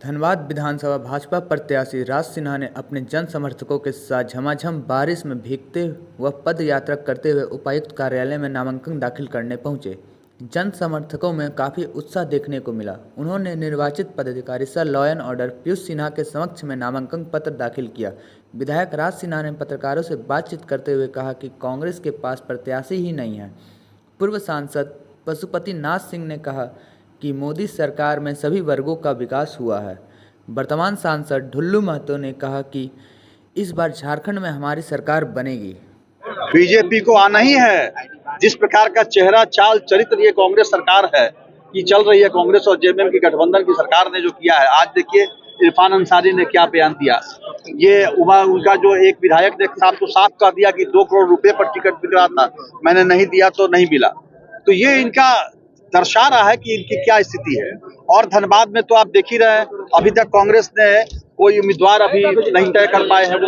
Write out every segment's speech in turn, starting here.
धनबाद विधानसभा भाजपा प्रत्याशी राज सिन्हा ने अपने जन समर्थकों के साथ झमाझम बारिश में भीगते व पद यात्रा करते हुए उपायुक्त कार्यालय में नामांकन दाखिल करने पहुंचे। जन समर्थकों में काफ़ी उत्साह देखने को मिला। उन्होंने निर्वाचित पदाधिकारी sir law and order Piyush Sinha के समक्ष में नामांकन पत्र दाखिल किया। विधायक राज सिन्हा ने पत्रकारों से बातचीत करते हुए कहा कि कांग्रेस के पास प्रत्याशी ही नहीं है। पूर्व सांसद पशुपति नाथ सिंह ने कहा कि मोदी सरकार में सभी वर्गों का विकास हुआ है। वर्तमान सांसद ढुल्लू महतो ने कहा कि इस बार झारखंड में हमारी सरकार बनेगी। बीजेपी को आना ही है। जिस प्रकार का चेहरा चाल चरित्र ये कांग्रेस सरकार है कि चल रही है, कांग्रेस और जेएमएम की गठबंधन की सरकार ने जो किया है। आज देखिए इरफान अंसारी ने क्या बयान दिया। ये उनका जो एक विधायक ने साफ कह दिया कि 2 करोड़ रुपए पर टिकट बिक रहा था, मैंने नहीं दिया तो नहीं मिला। तो ये इनका दर्शा रहा है कि इनकी क्या स्थिति है। और धनबाद में तो आप देख ही रहे हैं, अभी तक कांग्रेस ने कोई उम्मीदवार अभी नहीं तय कर पाए हैं। वो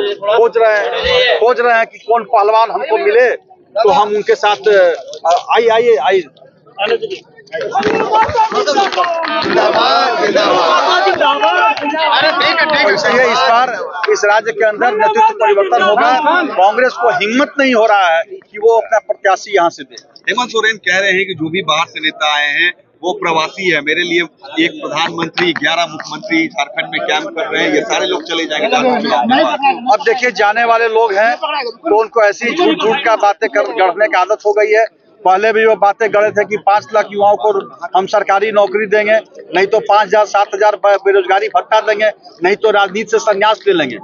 खोज रहे हैं कि कौन पहलवान हमको मिले तो हम उनके साथ आइए इस बार इस राज्य के अंदर नेतृत्व परिवर्तन होगा। कांग्रेस को हिम्मत नहीं हो रहा है कि वो अपना प्रत्याशी यहाँ से दे। हेमंत सोरेन कह रहे हैं कि जो भी बाहर से नेता आए हैं वो प्रवासी है। मेरे लिए एक प्रधानमंत्री 11 मुख्यमंत्री झारखंड में कैंप कर रहे हैं, ये सारे लोग चले जाएंगे। अब देखिए जाने वाले लोग हैं तो उनको ऐसी झूठ का बातें गढ़ने की आदत हो गई है। पहले भी वो बातें गढ़े थे कि 5 लाख युवाओं को हम सरकारी नौकरी देंगे, नहीं तो 5,000 7,000 बेरोजगारी भत्ता देंगे, नहीं तो राजनीति से संन्यास ले लेंगे।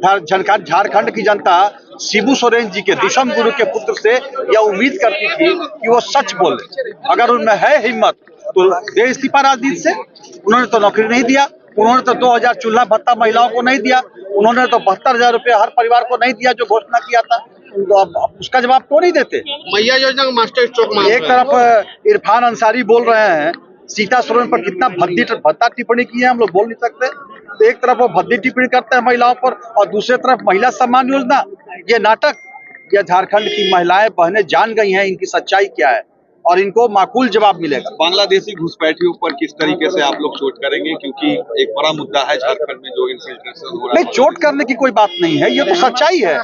झारखंड की जनता शिबू सोरेन जी के दिशम गुरु के पुत्र से यह उम्मीद करती थी कि वो सच बोले। अगर उनमें है हिम्मत तो दे इस्तीफा राजनीति से। उन्होंने तो नौकरी नहीं दिया, उन्होंने तो 2,000 चूल्हा भत्ता महिलाओं को नहीं दिया, उन्होंने तो 72,000 रुपये हर परिवार को नहीं दिया जो घोषणा किया था। तो अब उसका जवाब क्यों नहीं देते? मैया योजना का मास्टर स्ट्रोक। एक तरफ इरफान अंसारी बोल रहे हैं सीता सोरेन पर कितना भद्दी टिप्पणी की है, हम लोग बोल नहीं सकते। तो एक तरफ वो भद्दी टिप्पणी करते हैं महिलाओं पर और दूसरी तरफ महिला सम्मान योजना, ये नाटक। ये झारखंड की महिलाएं बहनें जान गई हैं इनकी सच्चाई क्या है और इनको माकूल जवाब मिलेगा। बांग्लादेशी घुसपैठियों पर किस तरीके से आप लोग चोट करेंगे, क्योंकि एक बड़ा मुद्दा है झारखंड में जो इन्फिल्ट्रेशन हो रहा है। नहीं, चोट करने की कोई बात नहीं है, ये तो सच्चाई है।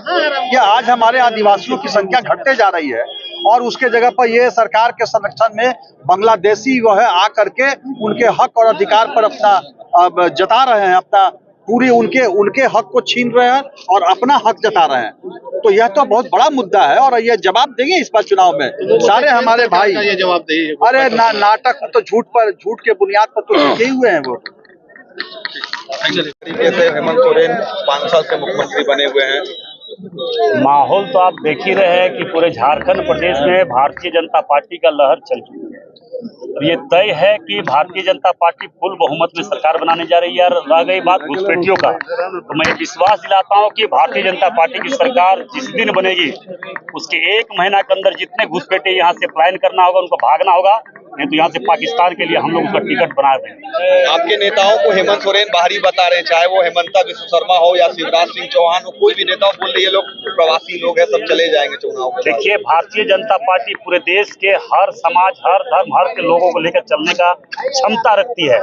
ये आज हमारे आदिवासियों की संख्या घटते जा रही है और उसके जगह पर ये सरकार के संरक्षण में बांग्लादेशी वो है आ करके उनके हक और अधिकार पर अपना जता रहे हैं, अपना पूरी उनके हक को छीन रहे हैं और अपना हक जता रहे हैं। तो यह तो बहुत बड़ा मुद्दा है और ये जवाब देंगे इस बार चुनाव में सारे हमारे भाई। ये जवाब देंगे। अरे नाटक तो झूठ के बुनियाद पर तो टिके हुए हैं वो। तरीके से हेमंत सोरेन 5 साल से मुख्यमंत्री बने हुए हैं। माहौल तो आप देख ही रहे हैं कि पूरे झारखंड प्रदेश में भारतीय जनता पार्टी का लहर चल चुकी है। ये तय है कि भारतीय जनता पार्टी फुल बहुमत में सरकार बनाने जा रही है। और रह गई बात घुसपैठियों का, तो मैं विश्वास दिलाता हूं कि भारतीय जनता पार्टी की सरकार जिस दिन बनेगी उसके 1 महीना के अंदर जितने घुसपैठे यहाँ से पलायन करना होगा उनको भागना होगा, नहीं तो यहाँ से पाकिस्तान के लिए हम लोग उसका टिकट बना देंगे। आपके नेताओं को हेमंत सोरेन बाहरी बता रहे हैं, चाहे वो हेमंता विश्व शर्मा हो या शिवराज सिंह चौहान हो, कोई भी नेता हो, बोल रहे ये लोग प्रवासी लोग हैं, सब चले जाएंगे चुनाव में। देखिए, भारतीय जनता पार्टी पूरे देश के हर समाज, हर धर्म, हर के लोगों को लेकर चलने का क्षमता रखती है।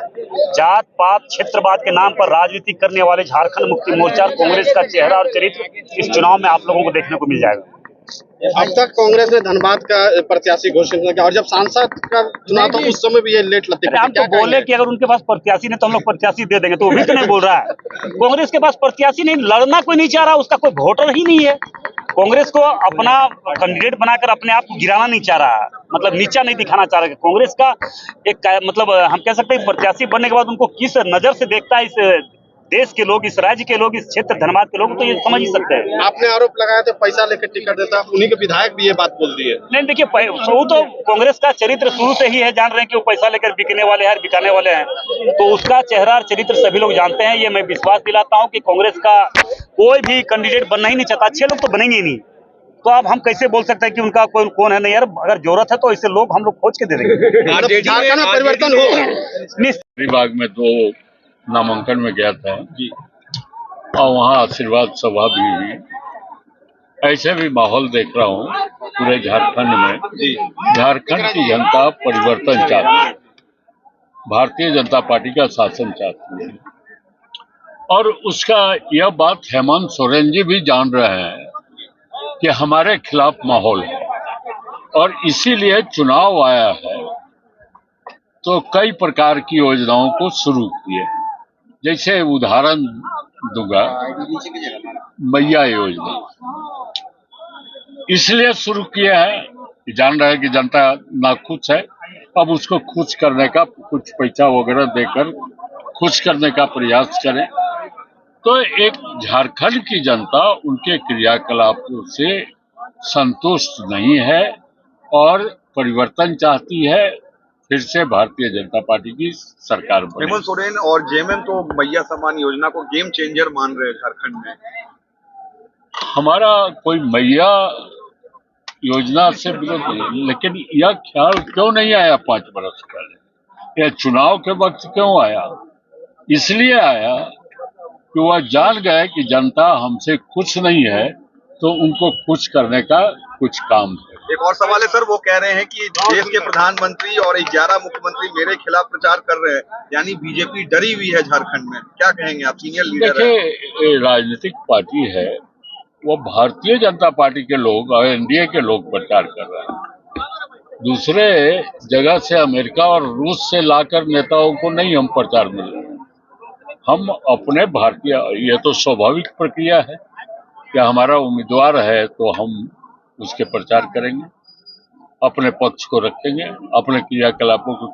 जात पात क्षेत्रवाद के नाम पर राजनीति करने वाले झारखंड मुक्ति मोर्चा कांग्रेस का चेहरा और चरित्र इस चुनाव में आप लोगों को देखने को मिल जाएगा। अब तक कांग्रेस ने धनबाद का प्रत्याशी घोषित किया और जब सांसद का चुनाव तो उस समय भी ये लेट लगती है। हम तो बोले कि अगर उनके पास प्रत्याशी नहीं तो हम लोग प्रत्याशी दे देंगे, तो वो भी तो नहीं बोल रहा है। कांग्रेस के पास प्रत्याशी नहीं, लड़ना कोई नहीं चाह रहा, उसका कोई वोटर ही नहीं है। कांग्रेस को अपना कैंडिडेट बनाकर अपने आप को गिराना नहीं चाह रहा है, मतलब नीचा नहीं दिखाना चाह रहा है। कांग्रेस का एक मतलब हम कह सकते हैं प्रत्याशी बनने के बाद उनको किस नजर से देखता है इस देश के लोग, इस राज्य के लोग, इस क्षेत्र धनबाद के लोग, तो ये समझ ही सकते हैं। आपने आरोप लगाया था पैसा लेकर टिकट देता, उन्हीं के विधायक भी ये बात बोल दी है। नहीं, देखिए, वो तो कांग्रेस का चरित्र शुरू से ही है, जान रहे हैं कि वो पैसा लेकर बिकने वाले हैं, बिकाने वाले हैं, तो उसका चेहरा और चरित्र सभी लोग जानते हैं। ये मैं विश्वास दिलाता हूँ कि कांग्रेस का कोई भी कैंडिडेट बनना ही नहीं चाहता, अच्छे लोग तो बनेंगे ही नहीं। तो अब हम कैसे बोल सकते हैं कि उनका कौन है? नहीं यार, अगर जरूरत है तो ऐसे लोग हम लोग खोज के दे देंगे। झारखंड में परिवर्तन होगा। बाग में 2 नामांकन में गया था और वहाँ आशीर्वाद सभा भी हुई। ऐसे भी माहौल देख रहा हूँ पूरे झारखंड में। झारखंड की जनता परिवर्तन चाहती है भारतीय जनता पार्टी का शासन चाहती है और उसका यह बात हेमंत सोरेन जी भी जान रहे हैं कि हमारे खिलाफ माहौल है और इसीलिए चुनाव आया है तो कई प्रकार की योजनाओं को शुरू किए। जैसे उदाहरण दूंगा, मैया योजना इसलिए शुरू किया है कि जान रहे हैं कि जनता नाखुश है, अब उसको खुश करने का कुछ पैसा वगैरह देकर खुश करने का प्रयास करें। तो एक झारखंड की जनता उनके क्रियाकलापों से संतुष्ट नहीं है और परिवर्तन चाहती है, फिर से भारतीय जनता पार्टी की सरकार बने। हेमंत सोरेन और जेएमएम तो मैया सम्मान योजना को गेम चेंजर मान रहे हैं झारखंड में। हमारा कोई मैया योजना से विरोध नहीं, लेकिन यह ख्याल क्यों नहीं आया 5 वर्ष पहले, यह चुनाव के वक्त क्यों आया? इसलिए आया कि वह जान गए कि जनता हमसे खुश नहीं है, तो उनको खुश करने का कुछ काम है। एक और सवाल है सर, वो कह रहे हैं कि देश के प्रधानमंत्री और 11 मुख्यमंत्री मेरे खिलाफ प्रचार कर रहे हैं, यानी बीजेपी डरी हुई है झारखंड में। क्या कहेंगे आप, सीनियर लीडर हैं? देखिए, राजनीतिक पार्टी है, वो भारतीय जनता पार्टी के लोग और एनडीए के लोग प्रचार कर रहे हैं। दूसरे जगह से अमेरिका और रूस से लाकर नेताओं को नहीं हम प्रचार मिल रहे हैं। हम अपने भारतीय, ये तो स्वाभाविक प्रक्रिया है कि हमारा उम्मीदवार है तो हम उसके प्रचार करेंगे, अपने पक्ष को रखेंगे, अपने क्रियाकलापों को